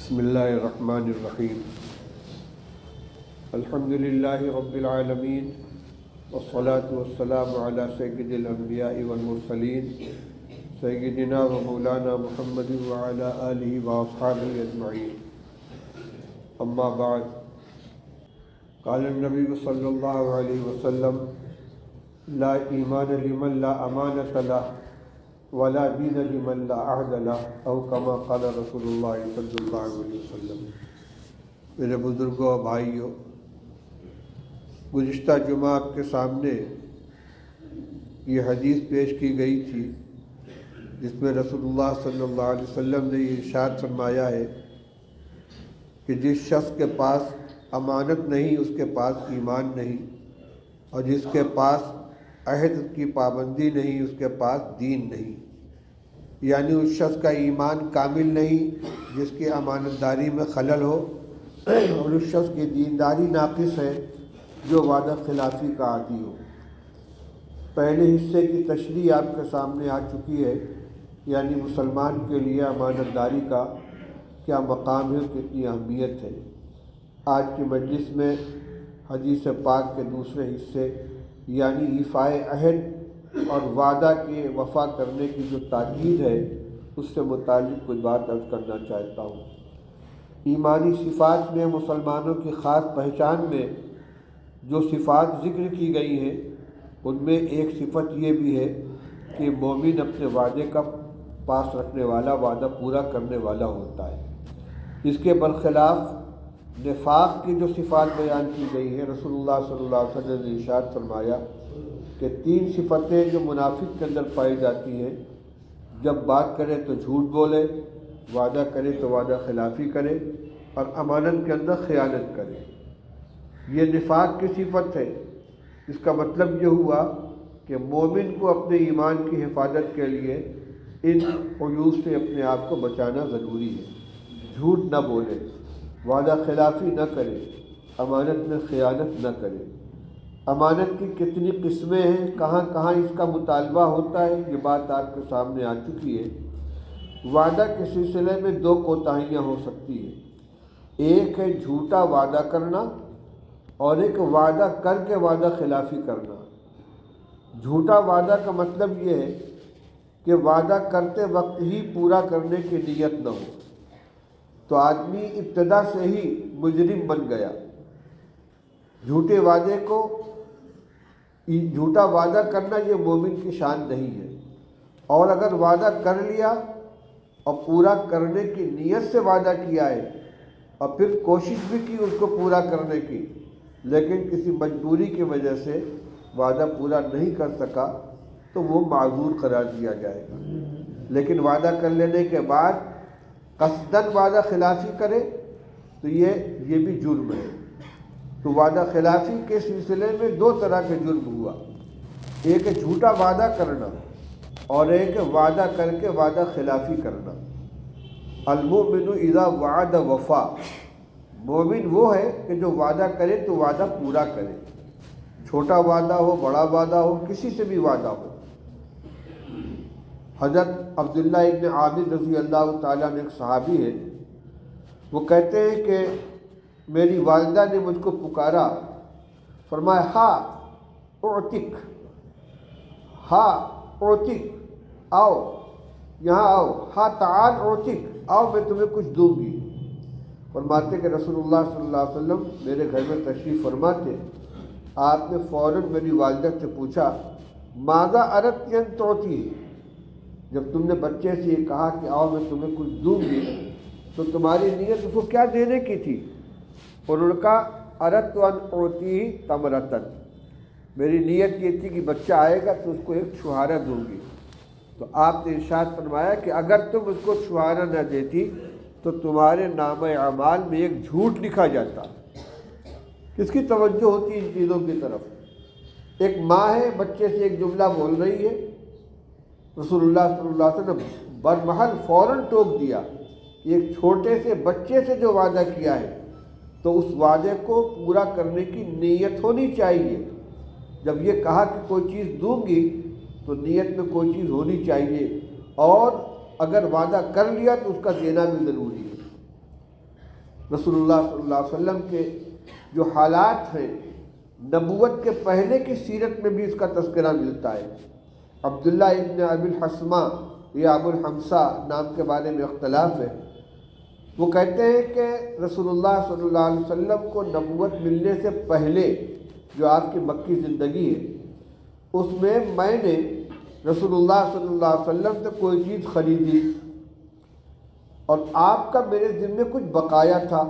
بسم اللہ الرحمن الرحیم الحمد للہ رب العالمین والصلاة والسلام علی سید الانبیاء والمرسلین سیدنا و مولانا محمد وعلی آلہ واصحابہ اجمعین اما بعد قال النبی صلی اللہ علیہ وسلم لا ایمان لمن لا امانۃ لہ ولا دین لمن لا عہد لہ او کما قال رسول اللہ صلی اللہ علیہ وسلم۔ میرے بزرگوں اور بھائیوں، گزشتہ جمعہ آپ کے سامنے یہ حدیث پیش کی گئی تھی جس میں رسول اللہ صلی اللہ علیہ وسلم نے یہ ارشاد فرمایا ہے کہ جس شخص کے پاس امانت نہیں اس کے پاس ایمان نہیں، اور جس کے پاس عہد کی پابندی نہیں اس کے پاس دین نہیں۔ یعنی اس شخص کا ایمان کامل نہیں جس کی امانت داری میں خلل ہو، اور اس شخص کی دینداری ناقص ہے جو وعدہ خلافی کا عادی ہو۔ پہلے حصے کی تشریح آپ کے سامنے آ چکی ہے، یعنی مسلمان کے لیے امانت داری کا کیا مقام ہے، کتنی اہمیت ہے۔ آج کی مجلس میں حدیث پاک کے دوسرے حصے یعنی ایفائے عہد اور وعدہ کے وفا کرنے کی جو تاکید ہے اس سے متعلق کچھ بات عرض کرنا چاہتا ہوں۔ ایمانی صفات میں مسلمانوں کی خاص پہچان میں جو صفات ذکر کی گئی ہیں ان میں ایک صفت یہ بھی ہے کہ مومن اپنے وعدے کا پاس رکھنے والا، وعدہ پورا کرنے والا ہوتا ہے۔ اس کے برخلاف نفاق کی جو صفات بیان کی گئی ہے، رسول اللہ صلی اللہ علیہ وسلم نے ارشاد فرمایا کہ 3 صفتیں جو منافق کے اندر پائی جاتی ہیں، جب بات کرے تو جھوٹ بولے، وعدہ کرے تو وعدہ خلافی کرے، اور امانت کے اندر خیانت کرے۔ یہ نفاق کی صفت ہے۔ اس کا مطلب یہ ہوا کہ مومن کو اپنے ایمان کی حفاظت کے لیے ان عیوب سے اپنے آپ کو بچانا ضروری ہے۔ جھوٹ نہ بولے، وعدہ خلافی نہ کرے، امانت میں خیانت نہ کرے۔ امانت کی کتنی قسمیں ہیں، کہاں کہاں اس کا مطالبہ ہوتا ہے، یہ بات آپ کے سامنے آ چکی ہے۔ وعدہ کے سلسلے میں 2 کوتاہیاں ہو سکتی ہیں۔ ایک ہے جھوٹا وعدہ کرنا، اور ایک وعدہ کر کے وعدہ خلافی کرنا۔ جھوٹا وعدہ کا مطلب یہ ہے کہ وعدہ کرتے وقت ہی پورا کرنے کی نیت نہ ہو، تو آدمی ابتدا سے ہی مجرم بن گیا۔ جھوٹے وعدے کو، جھوٹا وعدہ کرنا یہ مومن کی شان نہیں ہے، اور اگر وعدہ کر لیا اور پورا کرنے کی نیت سے وعدہ کیا ہے اور پھر کوشش بھی کی اس کو پورا کرنے کی، لیکن کسی مجبوری کی وجہ سے وعدہ پورا نہیں کر سکا تو وہ معذور قرار دیا جائے گا۔ لیکن وعدہ کر لینے کے بعد قصداً وعدہ خلافی کرے تو یہ بھی جرم ہے۔ تو وعدہ خلافی کے سلسلے میں 2 طرح کے جرم ہوا، ایک ہے جھوٹا وعدہ کرنا اور ایک ہے وعدہ کر کے وعدہ خلافی کرنا۔ المؤمن اذا وعد وفا، مومن وہ ہے کہ جو وعدہ کرے تو وعدہ پورا کرے، چھوٹا وعدہ ہو، بڑا وعدہ ہو، کسی سے بھی وعدہ ہو۔ حضرت عبداللہ ابن عامر رضی اللہ تعالیٰ نے ایک صحابی ہے، وہ کہتے ہیں کہ میری والدہ نے مجھ کو پکارا، فرمایا ہا اعتق، ہا اعتق، آؤ یہاں آؤ، ہا تعال اعتق، آؤ میں تمہیں کچھ دوں گی۔ فرماتے کہ رسول اللہ صلی اللہ علیہ وسلم میرے گھر میں تشریف فرما تھے، آپ نے فوراً میری والدہ سے پوچھا ماذا اردت ان تعطی، جب تم نے بچے سے یہ کہا کہ آؤ میں تمہیں کچھ دوں گی تو تمہاری نیت اس کو کیا دینے کی تھی؟ انہوں نے کہا اردت ان اعطی تمرتن، میری نیت یہ تھی کہ بچہ آئے گا تو اس کو ایک چھہارا دوں گی۔ تو آپ نے ارشاد فرمایا کہ اگر تم اس کو چھہارا نہ دیتی تو تمہارے نامہ اعمال میں ایک جھوٹ لکھا جاتا۔ کس کی توجہ ہوتی ان چیزوں کی طرف؟ ایک ماں ہے، بچے سے ایک جملہ بول رہی ہے، رسول اللہ صلی اللہ علیہ وسلم برمحل فوراً ٹوک دیا، ایک چھوٹے سے بچے سے جو وعدہ کیا ہے تو اس وعدے کو پورا کرنے کی نیت ہونی چاہیے۔ جب یہ کہا کہ کوئی چیز دوں گی تو نیت میں کوئی چیز ہونی چاہیے، اور اگر وعدہ کر لیا تو اس کا دینا بھی ضروری ہے۔ رسول اللہ صلی اللہ علیہ وسلم کے جو حالات ہیں نبوت کے پہلے کی سیرت میں بھی اس کا تذکرہ ملتا ہے۔ عبداللہ ابن ابی الحسمہ یا ابو الحمصہ نام کے بارے میں اختلاف ہے۔ وہ کہتے ہیں کہ رسول اللہ صلی اللہ علیہ وسلم کو نبوت ملنے سے پہلے جو آپ کی مکی زندگی ہے اس میں نے رسول اللہ صلی اللہ علیہ وسلم سے کوئی چیز خریدی اور آپ کا میرے ذمے کچھ بقایا تھا،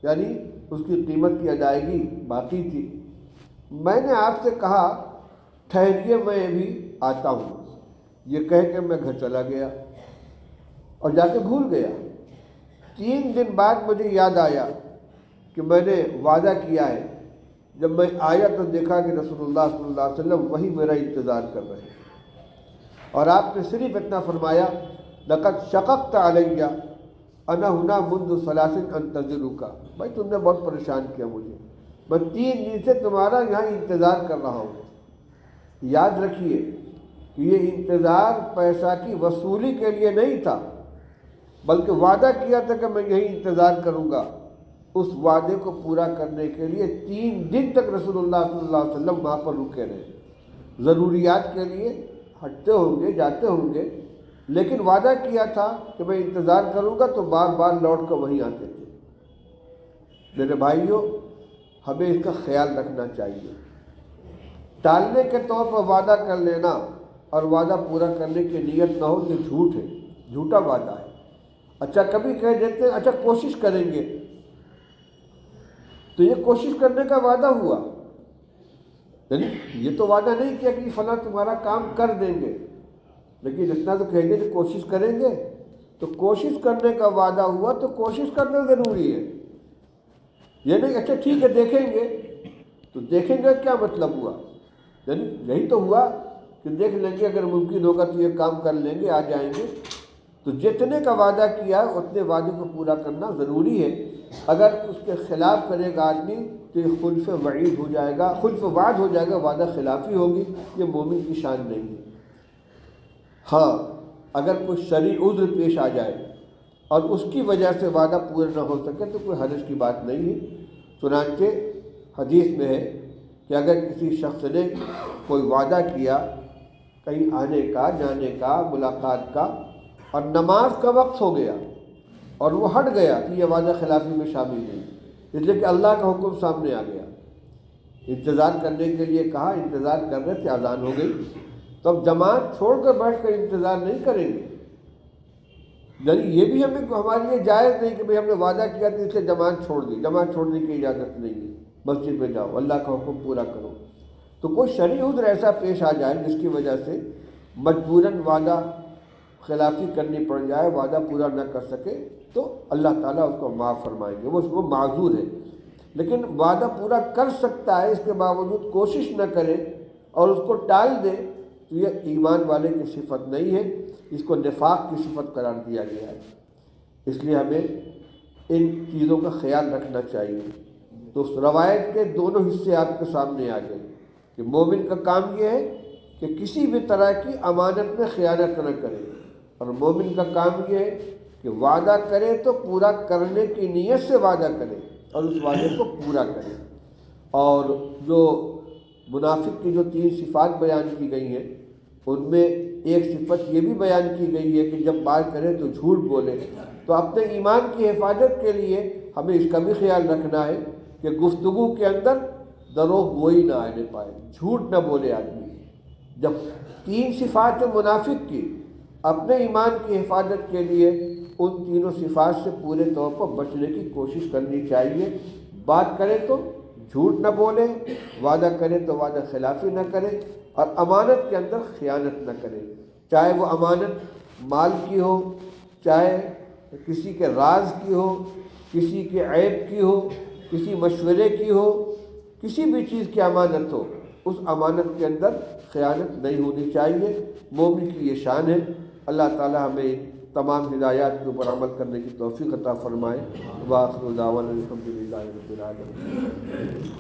یعنی اس کی قیمت کی ادائیگی باقی تھی۔ میں نے آپ سے کہا ٹھہریے میں بھی آتا ہوں، یہ کہہ کے میں گھر چلا گیا اور جا کے بھول گیا۔ 3 دن بعد مجھے یاد آیا کہ میں نے وعدہ کیا ہے۔ جب میں آیا تو دیکھا کہ رسول اللہ صلی اللہ علیہ وسلم وہی میرا انتظار کر رہے ہیں، اور آپ نے صرف اتنا فرمایا لقد شققت علیہ انا ہنا منذ 3 انتظرک، بھائی تم نے بہت پریشان کیا مجھے، میں 3 دن سے تمہارا یہاں انتظار کر رہا ہوں۔ یاد رکھیے کہ یہ انتظار پیسہ کی وصولی کے لیے نہیں تھا، بلکہ وعدہ کیا تھا کہ میں یہی انتظار کروں گا۔ اس وعدے کو پورا کرنے کے لیے 3 دن تک رسول اللہ صلی اللہ علیہ وسلم وہاں پر رکے رہے، ضروریات کے لیے ہٹتے ہوں گے جاتے ہوں گے، لیکن وعدہ کیا تھا کہ میں انتظار کروں گا، تو بار بار لوٹ کر وہیں آتے تھے۔ میرے بھائیوں، ہمیں اس کا خیال رکھنا چاہیے۔ ٹالنے کے طور پر وعدہ کر لینا اور وعدہ پورا کرنے کی نیت نہ ہو، یہ جھوٹ ہے، جھوٹا وعدہ ہے۔ اچھا کبھی کہہ دیتے ہیں اچھا کوشش کریں گے، تو یہ کوشش کرنے کا وعدہ ہوا، یعنی یہ تو وعدہ نہیں کیا کہ فلاں تمہارا کام کر دیں گے، لیکن اتنا تو کہہ دیں کہ کوشش کریں گے، تو کوشش کرنے کا وعدہ ہوا تو کوشش کرنا ضروری ہے۔ یہ نہیں اچھا ٹھیک ہے دیکھیں گے، تو دیکھیں گے کیا مطلب ہوا؟ یعنی یہی تو ہوا کہ دیکھ لیں گے، اگر ممکن ہوگا تو یہ کام کر لیں گے، آ جائیں گے۔ تو جتنے کا وعدہ کیا اتنے وعدے کو پورا کرنا ضروری ہے۔ اگر اس کے خلاف کرے گا آدمی تو یہ خلف وعید ہو جائے گا، خلف وعد ہو جائے گا، وعدہ خلافی ہوگی، یہ مومن کی شان نہیں ہے۔ ہاں اگر کوئی شرعی عذر پیش آ جائے اور اس کی وجہ سے وعدہ پورا نہ ہو سکے تو کوئی حرج کی بات نہیں ہے۔ چنانچہ حدیث میں ہے کہ اگر کسی شخص نے کوئی وعدہ کیا کہیں آنے کا، جانے کا، ملاقات کا، اور نماز کا وقت ہو گیا اور وہ ہٹ گیا، تو یہ وعدہ خلافی میں شامل نہیں، اس لیے کہ اللہ کا حکم سامنے آ گیا۔ انتظار کرنے کے لیے کہا، انتظار کر رہے تھے، اذان ہو گئی، تو اب جماعت چھوڑ کر بیٹھ کر انتظار نہیں کریں گے۔ یعنی یہ بھی ہمارے لیے جائز نہیں کہ بھئی ہم نے وعدہ کیا تو اس سے جماعت چھوڑ دی، جماعت چھوڑنے کی اجازت نہیں ہے، مسجد میں جاؤ، اللہ کا حکم پورا کرو۔ تو کوئی شرعی عذر ایسا پیش آ جائے جس کی وجہ سے مجبوراً وعدہ خلافی کرنی پڑ جائے، وعدہ پورا نہ کر سکے، تو اللہ تعالیٰ اس کو معاف فرمائیں گے، وہ معذور ہے۔ لیکن وعدہ پورا کر سکتا ہے، اس کے باوجود کوشش نہ کرے اور اس کو ٹال دے، تو یہ ایمان والے کی صفت نہیں ہے، اس کو نفاق کی صفت قرار دیا گیا ہے۔ اس لیے ہمیں ان چیزوں کا خیال رکھنا چاہیے۔ تو اس روایت کے دونوں حصے آپ کے سامنے آ گئے کہ مومن کا کام یہ ہے کہ کسی بھی طرح کی امانت میں خیانت نہ کرے، اور مومن کا کام یہ ہے کہ وعدہ کرے تو پورا کرنے کی نیت سے وعدہ کرے اور اس وعدے کو پورا کرے۔ اور جو منافق کی جو 3 صفات بیان کی گئی ہیں، ان میں ایک صفت یہ بھی بیان کی گئی ہے کہ جب بات کرے تو جھوٹ بولے۔ تو اپنے ایمان کی حفاظت کے لیے ہمیں اس کا بھی خیال رکھنا ہے کہ گفتگو کے اندر دروغ گوئی نہ آنے پائے، جھوٹ نہ بولے آدمی۔ جب 3 صفات منافق کی، اپنے ایمان کی حفاظت کے لیے ان تینوں صفات سے پورے طور پر بچنے کی کوشش کرنی چاہیے۔ بات کرے تو جھوٹ نہ بولے، وعدہ کرے تو وعدہ خلافی نہ کرے، اور امانت کے اندر خیانت نہ کرے، چاہے وہ امانت مال کی ہو، چاہے کسی کے راز کی ہو، کسی کے عیب کی ہو، کسی مشورے کی ہو، کسی بھی چیز کی امانت ہو، اس امانت کے اندر خیانت نہیں ہونی چاہیے۔ مومن کی یہ شان ہے۔ اللہ تعالی ہمیں تمام ہدایات کے اوپر عمل کرنے کی توفیق عطا فرمائے۔ وآخر دعوانا الحمد للہ رب العالمین۔